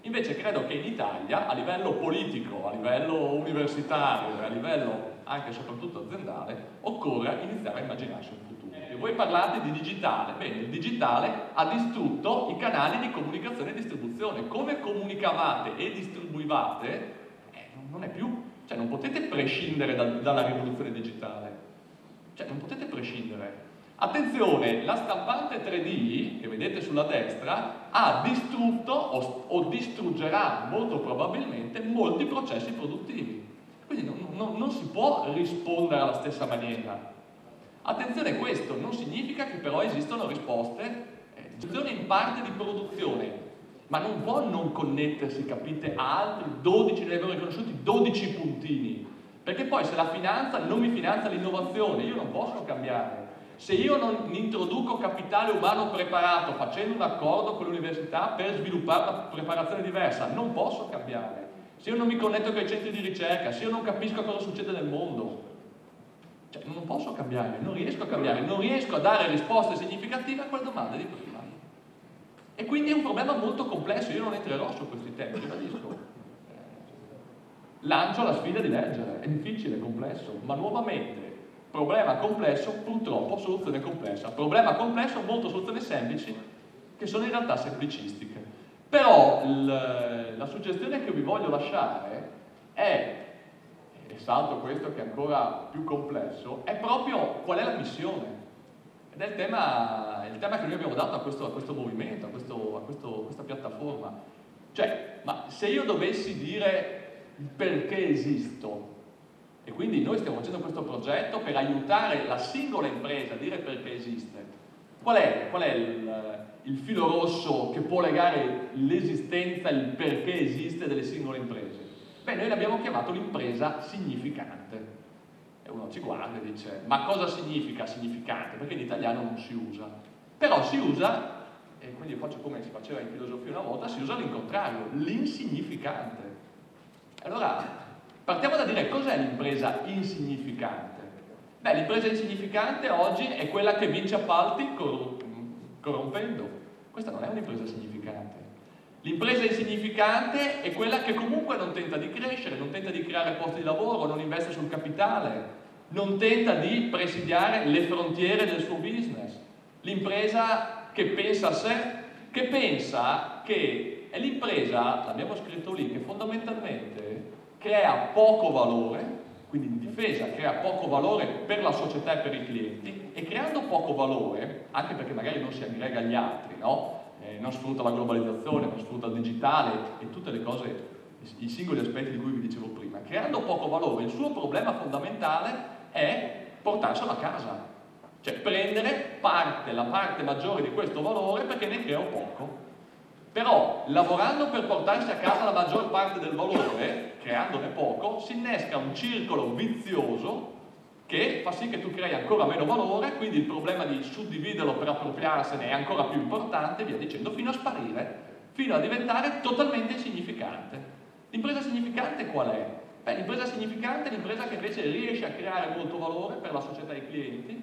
Invece credo che in Italia, a livello politico, a livello universitario e a livello anche e soprattutto aziendale, occorre iniziare a immaginarsi un futuro. E voi parlate di digitale, bene, il digitale ha distrutto i canali di comunicazione e distribuzione. Come comunicavate e distribuivate, non è più, cioè non potete prescindere dalla rivoluzione digitale, cioè non potete prescindere. Attenzione, la stampante 3D, che vedete sulla destra, ha distrutto o distruggerà molto probabilmente molti processi produttivi. Quindi non si può rispondere alla stessa maniera. Attenzione, questo non significa che però esistono risposte, in parte di produzione, ma non può non connettersi, capite, a altri 12, ne abbiamo riconosciuti 12 puntini, perché poi se la finanza non mi finanzia l'innovazione, io non posso cambiare. Se io non introduco capitale umano preparato facendo un accordo con l'università per sviluppare una preparazione diversa, non posso cambiare. Se io non mi connetto con i centri di ricerca, se io non capisco cosa succede nel mondo, cioè non posso cambiare, non riesco a cambiare, non riesco a dare risposte significative a quelle domande di prima. E quindi è un problema molto complesso, io non entrerò su questi temi, ribadisco. Lancio la sfida di leggere, è difficile, è complesso, ma nuovamente problema complesso, purtroppo soluzione complessa. Problema complesso, molte soluzioni semplici, che sono in realtà semplicistiche. Però la suggestione che vi voglio lasciare è, e salto questo che è ancora più complesso, è proprio qual è la missione. Ed è il tema che noi abbiamo dato a questo movimento, a questa piattaforma. Cioè, ma se io dovessi dire il perché esisto, e quindi noi stiamo facendo questo progetto per aiutare la singola impresa a dire perché esiste. Qual è il filo rosso che può legare l'esistenza, il perché esiste delle singole imprese? Beh, noi l'abbiamo chiamato l'impresa significante. E uno ci guarda e dice, ma cosa significa significante? Perché in italiano non si usa. Però si usa, e quindi io faccio come si faceva in filosofia una volta, si usa l'incontrario, l'insignificante. Allora, partiamo da dire cos'è l'impresa insignificante. Beh, l'impresa insignificante oggi è quella che vince appalti corrompendo. Questa non è un'impresa significante. L'impresa insignificante è quella che comunque non tenta di crescere, non tenta di creare posti di lavoro, non investe sul capitale, non tenta di presidiare le frontiere del suo business. L'impresa che pensa a sé, che pensa che è l'impresa, l'abbiamo scritto lì, che fondamentalmente crea poco valore, quindi in difesa crea poco valore per la società e per i clienti, e creando poco valore, anche perché magari non si aggrega agli altri, no? Non sfrutta la globalizzazione, non sfrutta il digitale e tutte le cose, i singoli aspetti di cui vi dicevo prima, creando poco valore, il suo problema fondamentale è portarselo a casa, cioè prendere la parte maggiore di questo valore perché ne creo poco. Però lavorando per portarsi a casa la maggior parte del valore, creandone poco, si innesca un circolo vizioso che fa sì che tu crei ancora meno valore, quindi il problema di suddividerlo per appropriarsene è ancora più importante, via dicendo, fino a sparire, fino a diventare totalmente insignificante. L'impresa significante qual è? Beh, l'impresa significante è l'impresa che invece riesce a creare molto valore per la società e i clienti,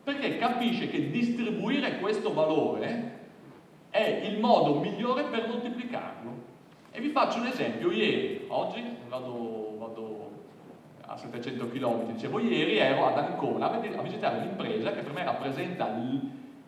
perché capisce che distribuire questo valore è il modo migliore per moltiplicarlo. E vi faccio un esempio. Oggi vado a 700 km, dicevo, ieri ero ad Ancona a visitare un'impresa che per me rappresenta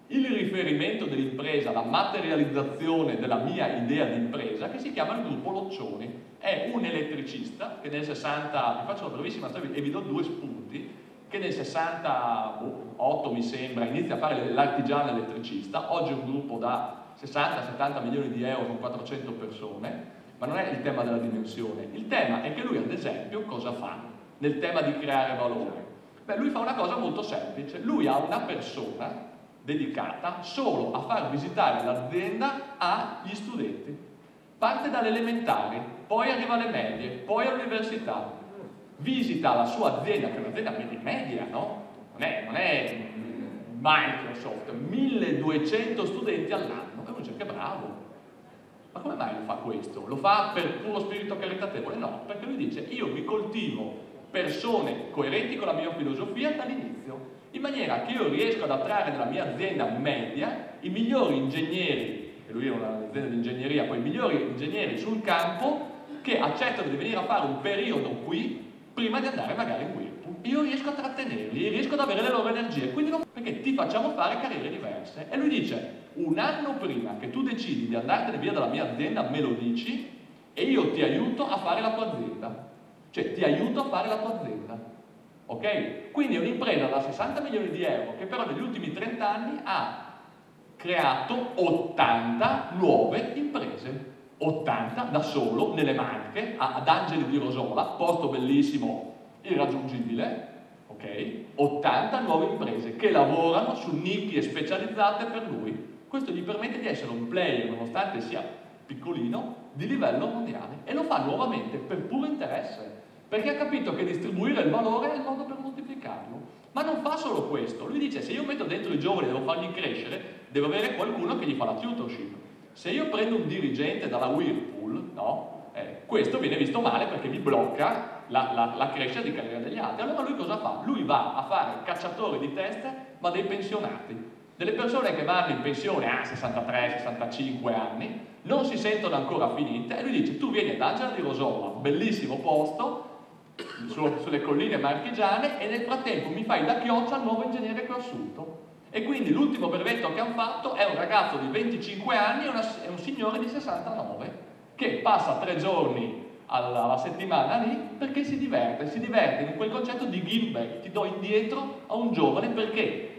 il riferimento dell'impresa, la materializzazione della mia idea di impresa, che si chiama il gruppo Loccioni. È un elettricista che nel 60, vi faccio una brevissima storia e vi do due spunti, che nel 68 mi sembra inizia a fare l'artigiano elettricista. Oggi è un gruppo da 60-70 milioni di euro con 400 persone, ma non è il tema della dimensione. Il tema è che lui, ad esempio, cosa fa nel tema di creare valore? Beh, lui fa una cosa molto semplice. Lui ha una persona dedicata solo a far visitare l'azienda agli studenti. Parte dalle elementari, poi arriva alle medie, poi all'università. Visita la sua azienda, che è un'azienda media, no? Non è Microsoft, 1200 studenti all'anno. E uno dice che bravo. Ma come mai lo fa questo? Lo fa per puro spirito caritatevole? No, perché lui dice io vi coltivo persone coerenti con la mia filosofia dall'inizio, in maniera che io riesco ad attrarre nella mia azienda media i migliori ingegneri, e lui è un'azienda un'azienda di ingegneria, con i migliori ingegneri sul campo che accettano di venire a fare un periodo qui prima di andare magari in Whirlpool. Io riesco a trattenerli, riesco ad avere le loro energie, quindi perché ti facciamo fare carriere diverse. E lui dice, un anno prima che tu decidi di andartene via dalla mia azienda, me lo dici e io ti aiuto a fare la tua azienda. Cioè, ti aiuto a fare la tua azienda. Ok? Quindi è un'impresa da 60 milioni di euro che però negli ultimi 30 anni ha creato 80 nuove imprese. 80 da solo, nelle Marche, ad Angeli di Rosola, posto bellissimo, irraggiungibile, ok? 80 nuove imprese che lavorano su nicchie specializzate per lui. Questo gli permette di essere un player, nonostante sia piccolino, di livello mondiale. E lo fa nuovamente per puro interesse, perché ha capito che distribuire il valore è il modo per moltiplicarlo. Ma non fa solo questo. Lui dice, se io metto dentro i giovani e devo fargli crescere, devo avere qualcuno che gli fa la tutorship. Se io prendo un dirigente dalla Whirlpool, no? Questo viene visto male perché mi blocca la crescita di carriera degli altri. Allora lui cosa fa? Lui va a fare cacciatore di teste, ma dei pensionati. Delle persone che vanno in pensione a 63-65 anni, non si sentono ancora finite, e lui dice, tu vieni ad Angela di Rosola, bellissimo posto, sulle colline marchigiane, e nel frattempo mi fai da chioccia al nuovo ingegnere che ho assunto. E quindi l'ultimo brevetto che hanno fatto è un ragazzo di 25 anni e un signore di 69 che passa 3 giorni alla settimana lì perché si diverte in quel concetto di give back, ti do indietro a un giovane. Perché?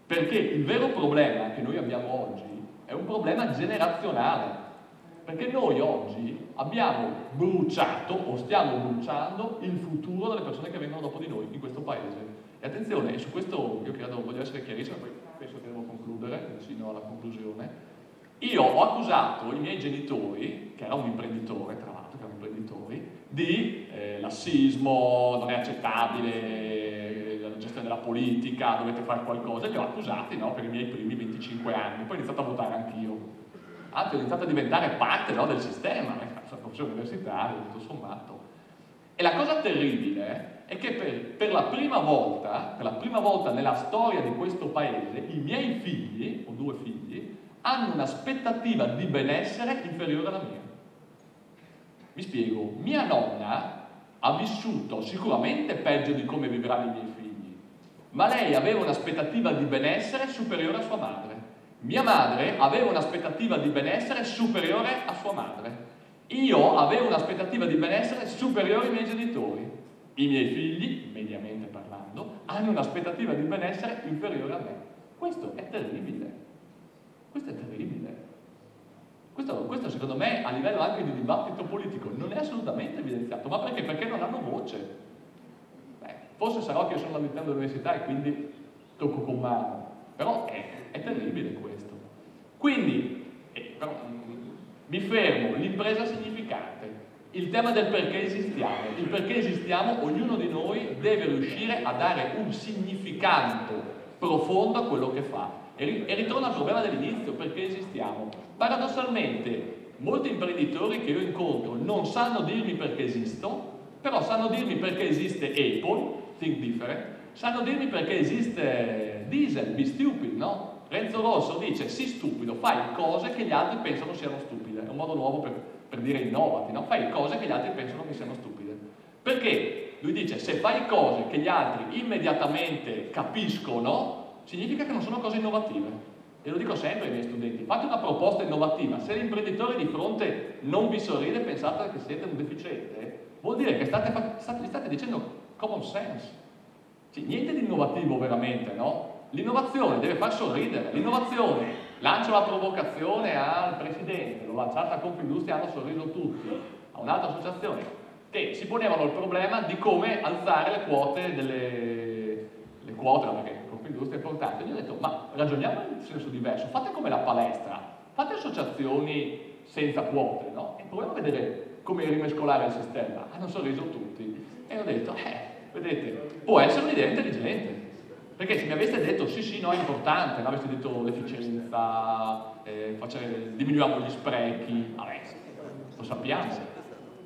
Perché il vero problema che noi abbiamo oggi è un problema generazionale, perché noi oggi abbiamo bruciato o stiamo bruciando il futuro delle persone che vengono dopo di noi in questo paese. E attenzione, e su questo io credo voglio essere chiarissimo, poi penso che devo concludere, sino alla conclusione. Io ho accusato i miei genitori, che era un imprenditore, tra l'altro, che erano imprenditori, di lassismo, non è accettabile, la gestione della politica, dovete fare qualcosa, e li ho accusati, no, per i miei primi 25 anni, poi ho iniziato a votare anch'io. Anzi, ho iniziato a diventare parte, no, del sistema, sono professore universitario, tutto sommato. E la cosa terribile è che per la prima volta nella storia di questo paese, i miei figli, ho 2 figli, hanno un'aspettativa di benessere inferiore alla mia. Mi spiego, mia nonna ha vissuto sicuramente peggio di come vivranno i miei figli, ma lei aveva un'aspettativa di benessere superiore a sua madre. Mia madre aveva un'aspettativa di benessere superiore a sua madre. Io avevo un'aspettativa di benessere superiore ai miei genitori. I miei figli, mediamente parlando, hanno un'aspettativa di benessere inferiore a me. Questo è terribile. Questo è terribile. Questo secondo me a livello anche di dibattito politico non è assolutamente evidenziato. Ma perché? Perché non hanno voce. Forse sarò che io sono all'interno dell'università e quindi tocco con mano. Però è terribile questo. Quindi, però, mi fermo, l'impresa significante, il tema del perché esistiamo. Il perché esistiamo, ognuno di noi deve riuscire a dare un significato profondo a quello che fa. E ritorno al problema dell'inizio, perché esistiamo. Paradossalmente, molti imprenditori che io incontro non sanno dirmi perché esisto, però sanno dirmi perché esiste Apple, Think Different, sanno dirmi perché esiste Diesel, Be Stupid, no? Renzo Rosso dice, sii stupido, fai cose che gli altri pensano siano stupide. È un modo nuovo per dire innovati, no? Fai cose che gli altri pensano che siano stupide. Perché? Lui dice, se fai cose che gli altri immediatamente capiscono, significa che non sono cose innovative. E lo dico sempre ai miei studenti, fate una proposta innovativa. Se l'imprenditore di fronte non vi sorride e pensate che siete un deficiente, vuol dire che gli state dicendo common sense. Cioè, niente di innovativo veramente, no? L'innovazione deve far sorridere. L'innovazione, lancio la provocazione al presidente, l'ho lanciata a Confindustria, hanno sorriso tutti, a un'altra associazione, che si ponevano il problema di come alzare le quote le quote, perché Confindustria è importante. Gli ho detto, ma ragioniamo in senso diverso, fate come la palestra, fate associazioni senza quote, no? E proviamo a vedere come rimescolare il sistema. Hanno sorriso tutti. E ho detto, vedete, può essere un'idea intelligente. Perché se mi aveste detto sì, no, è importante, mi aveste detto l'efficienza, diminuiamo gli sprechi, vabbè, lo sappiamo.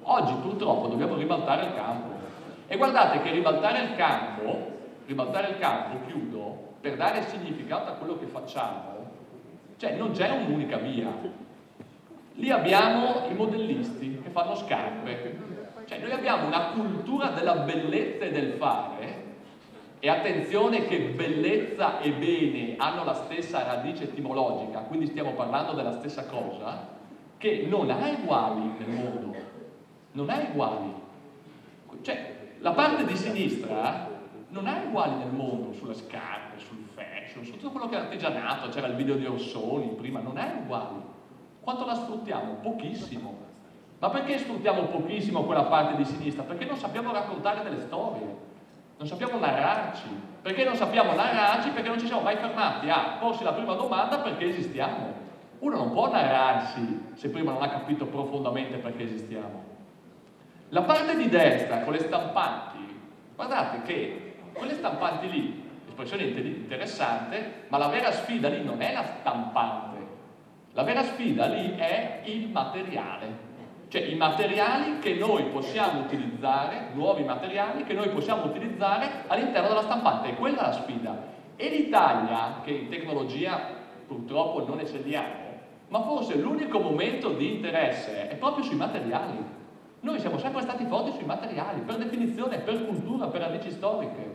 Oggi purtroppo dobbiamo ribaltare il campo. E guardate che ribaltare il campo, chiudo, per dare significato a quello che facciamo, cioè non c'è un'unica via. lì abbiamo i modellisti che fanno scarpe. Cioè noi abbiamo una cultura della bellezza e del fare, e attenzione che bellezza e bene hanno la stessa radice etimologica, quindi stiamo parlando della stessa cosa, che non ha uguali nel mondo, non ha uguali. Cioè la parte di sinistra non ha uguali nel mondo sulle scarpe, sul fashion, su tutto quello che è artigianato, c'era il video di Orsoni prima, non ha uguali. Quanto la sfruttiamo? Pochissimo. Ma perché sfruttiamo pochissimo quella parte di sinistra? Perché non sappiamo raccontare delle storie, non sappiamo narrarci. Perché non sappiamo narrarci? Perché non ci siamo mai fermati a porsi la prima domanda: perché esistiamo? Uno non può narrarsi se prima non ha capito profondamente perché esistiamo. La parte di destra con le stampanti, guardate che quelle stampanti lì, espressione interessante, ma la vera sfida lì non è la stampante, la vera sfida lì è il materiale. Cioè i materiali che noi possiamo utilizzare, nuovi materiali che noi possiamo utilizzare all'interno della stampante, è quella la sfida. E l'Italia, che in tecnologia purtroppo non eccelliamo, ma forse l'unico momento di interesse è proprio sui materiali. Noi siamo sempre stati forti sui materiali, per definizione, per cultura, per radici storiche.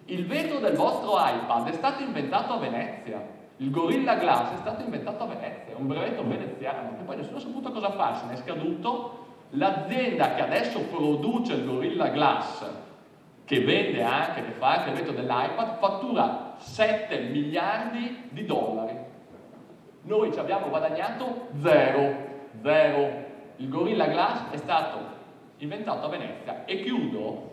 Il vetro del vostro iPad è stato inventato a Venezia. Il Gorilla Glass è stato inventato a Venezia, è un brevetto veneziano, che poi nessuno ha saputo cosa farsi, ne è scaduto. L'azienda che adesso produce il Gorilla Glass, che vende anche, che fa anche il vetro dell'iPad, fattura 7 miliardi di dollari. Noi ci abbiamo guadagnato zero. Il Gorilla Glass è stato inventato a Venezia. E chiudo.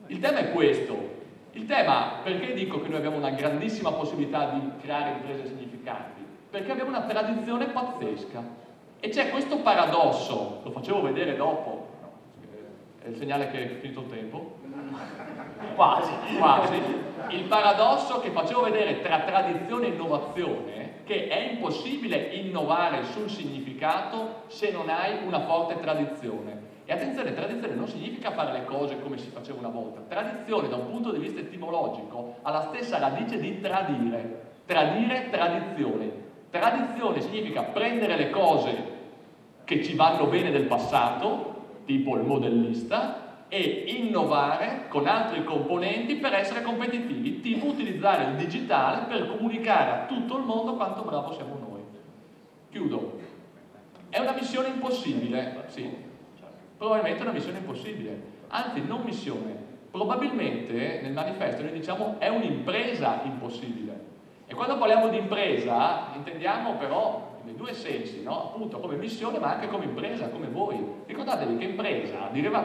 Il tema è questo. Il tema, perché dico che noi abbiamo una grandissima possibilità di creare imprese significanti? Perché abbiamo una tradizione pazzesca. E c'è questo paradosso, lo facevo vedere dopo, è il segnale che è finito il tempo? Quasi. Il paradosso che facevo vedere tra tradizione e innovazione, che è impossibile innovare sul significato se non hai una forte tradizione. E attenzione, tradizione non significa fare le cose come si faceva una volta. Tradizione, da un punto di vista etimologico, ha la stessa radice di tradire. Tradire, tradizione. Tradizione significa prendere le cose che ci vanno bene del passato, tipo il modellista, e innovare con altri componenti per essere competitivi, tipo utilizzare il digitale per comunicare a tutto il mondo quanto bravo siamo noi. Chiudo. È una missione impossibile? Sì, probabilmente è una missione impossibile, anzi non missione, probabilmente nel manifesto noi diciamo è un'impresa impossibile. E quando parliamo di impresa intendiamo però nei due sensi, no? Appunto come missione ma anche come impresa, come voi. Ricordatevi che impresa deriva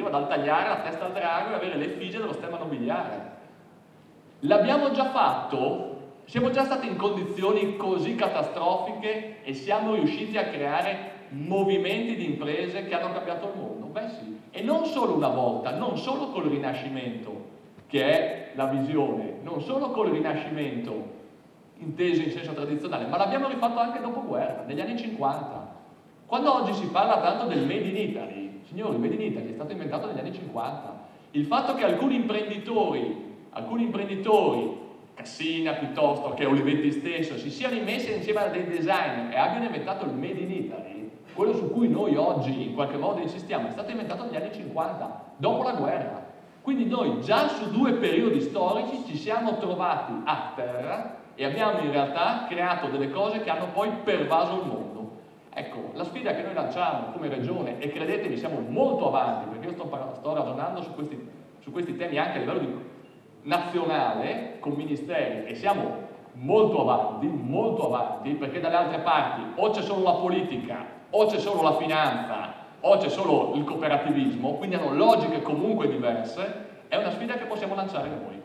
dal tagliare la testa al drago e avere l'effigie dello stemma nobiliare. L'abbiamo già fatto? Siamo già stati in condizioni così catastrofiche e siamo riusciti a creare movimenti di imprese che hanno cambiato il mondo? Beh sì, e non solo una volta, non solo col Rinascimento, che è la visione, non solo col Rinascimento inteso in senso tradizionale, ma l'abbiamo rifatto anche dopo guerra, negli anni 50. Quando oggi si parla tanto del Made in Italy, signori, il Made in Italy è stato inventato negli anni 50. Il fatto che alcuni imprenditori, Cassina piuttosto che Olivetti stesso, si siano messi insieme a dei designer e abbiano inventato il Made in Italy, quello su cui noi oggi in qualche modo insistiamo, è stato inventato negli anni 50, dopo la guerra. Quindi noi già su due periodi storici ci siamo trovati a terra e abbiamo in realtà creato delle cose che hanno poi pervaso il mondo. Ecco, la sfida che noi lanciamo come regione, e credetemi siamo molto avanti, perché io sto ragionando su questi temi anche a livello nazionale, con ministeri, e siamo molto avanti, perché dalle altre parti o c'è solo la politica, o c'è solo la finanza, o c'è solo il cooperativismo, quindi hanno logiche comunque diverse. È una sfida che possiamo lanciare noi.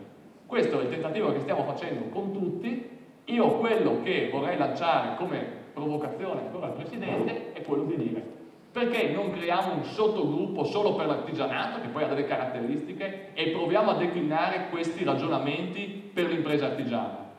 Questo è il tentativo che stiamo facendo con tutti. Io quello che vorrei lanciare come provocazione ancora al Presidente è quello di dire: perché non creiamo un sottogruppo solo per l'artigianato, che poi ha delle caratteristiche, e proviamo a declinare questi ragionamenti per l'impresa artigiana?